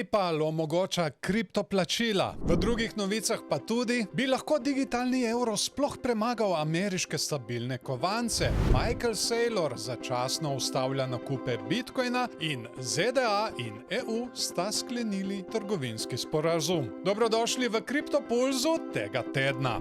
PayPal omogoča kriptoplačila. V drugih novicah pa tudi, bi lahko digitalni evro sploh premagal ameriške stabilne kovance. Michael Saylor začasno ustavlja nakupe Bitcoina in ZDA in EU sta sklenili trgovinski sporazum. Dobrodošli v Kriptopulzu tega tedna.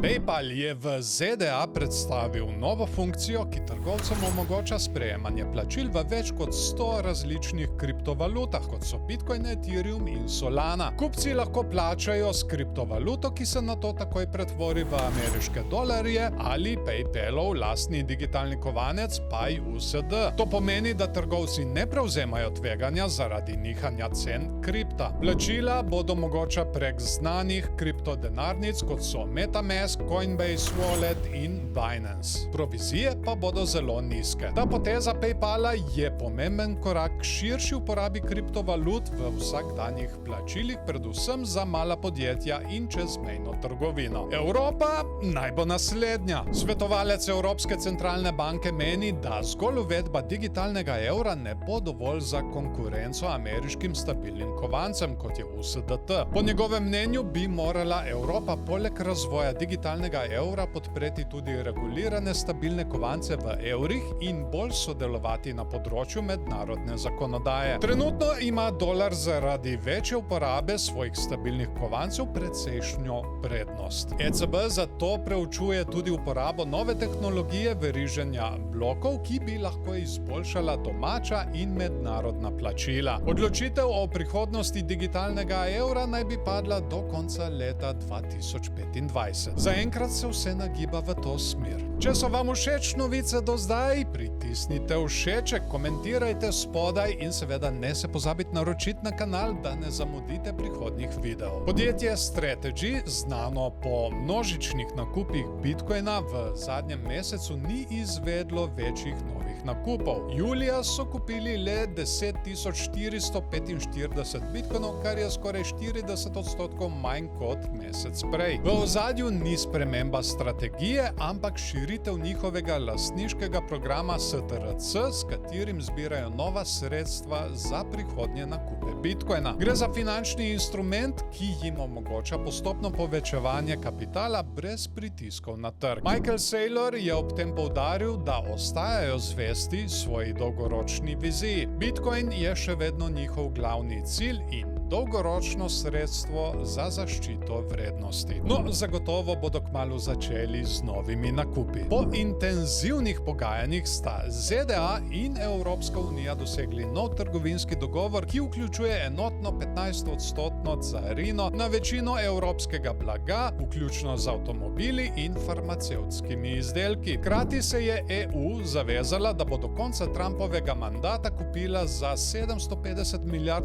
PayPal je v ZDA predstavil novo funkcijo, ki trgovcem omogoča sprejemanje plačil v več kot 100 različnih kriptovalutah, kot so Bitcoin, Ethereum in Solana. Kupci lahko plačajo s kriptovaluto, ki se nato takoj pretvori v ameriške dolarje ali PayPalov lastni digitalni kovanec PayUSD. To pomeni, da trgovci ne prevzemajo tveganja zaradi nihanja cen kripta. Plačila bodo mogoča prek znanih kriptodenarnic, kot so MetaMask, Coinbase Wallet in Binance. Provizije pa bodo zelo nizke. Ta poteza PayPala je pomemben korak k širši uporabi kriptovalut v vsakdanjih plačilih, predvsem za mala podjetja in čezmejno trgovino. Evropa naj bo naslednja. Svetovalec Evropske centralne banke meni, da zgolj uvedba digitalnega evra ne bo dovolj za konkurenco ameriškim stabilnim kovancem, kot je USDT. Po njegovem mnenju bi morala Evropa poleg razvoja digitalnega evra podpreti tudi regulirane stabilne kovance v evrih in bolj sodelovati na področju mednarodne zakonodaje. Trenutno ima dolar zaradi večje uporabe svojih stabilnih kovancev precejšnjo prednost. ECB zato preučuje tudi uporabo nove tehnologije veriženja blokov, ki bi lahko izboljšala domača in mednarodna plačila. Odločitev o prihodnosti digitalnega evra naj bi padla do konca leta 2025. Zaenkrat se vse nagiba v to smer. Če so vam všeč novice do zdaj, pritisnite všeček, komentirajte spodaj in seveda ne se pozabite naročiti na kanal, da ne zamudite prihodnjih videov. Podjetje Strategy, znano po množičnih nakupih Bitcoina, v zadnjem mesecu ni izvedlo večjih novih nakupov. Julija so kupili le 10.445 bitcoinov, kar je skoraj 40% manj kot mesec prej. V ozadju ni sprememba strategije, ampak širitev njihovega lastniškega programa STRC, s katerim zbirajo nova sredstva za prihodnje nakupe Bitcoina. Gre za finančni instrument, ki jim omogoča postopno povečevanje kapitala brez pritiskov na trg. Michael Saylor je ob tem poudaril, da ostajajo zvesti svoji dolgoročni viziji. Bitcoin je še vedno njihov glavni cilj in dolgoročno sredstvo za zaščito vrednosti. No, zagotovo bodo kmalu začeli z novimi nakupi. Po intenzivnih pogajanjih sta ZDA in Evropska unija dosegli nov trgovinski dogovor, ki vključuje enotno 15% carino na večino evropskega blaga, vključno z avtomobili in farmacevtskimi izdelki. Hkrati se je EU zavezala, da bo do konca Trumpovega mandata kupila za $750 milijard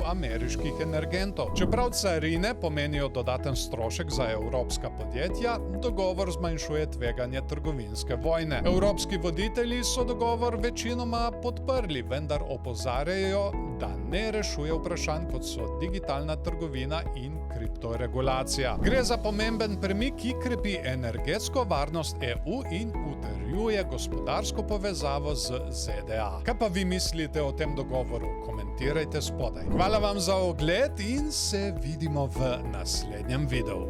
ameriških energentov. Čeprav carine pomenijo dodaten strošek za evropska podjetja, dogovor zmanjšuje tveganje trgovinske vojne. Evropski voditelji so dogovor večinoma podprli, vendar opozarjajo, da ne rešuje vprašanj, kot so digitalna trgovina in kriptoregulacija. Gre za pomemben premik, ki krepi energetsko varnost EU in utrjuje gospodarsko povezavo z ZDA. Kaj pa vi mislite o tem dogovoru? Komentirajte spodaj. Hvala vam za ogled in se vidimo v naslednjem videu.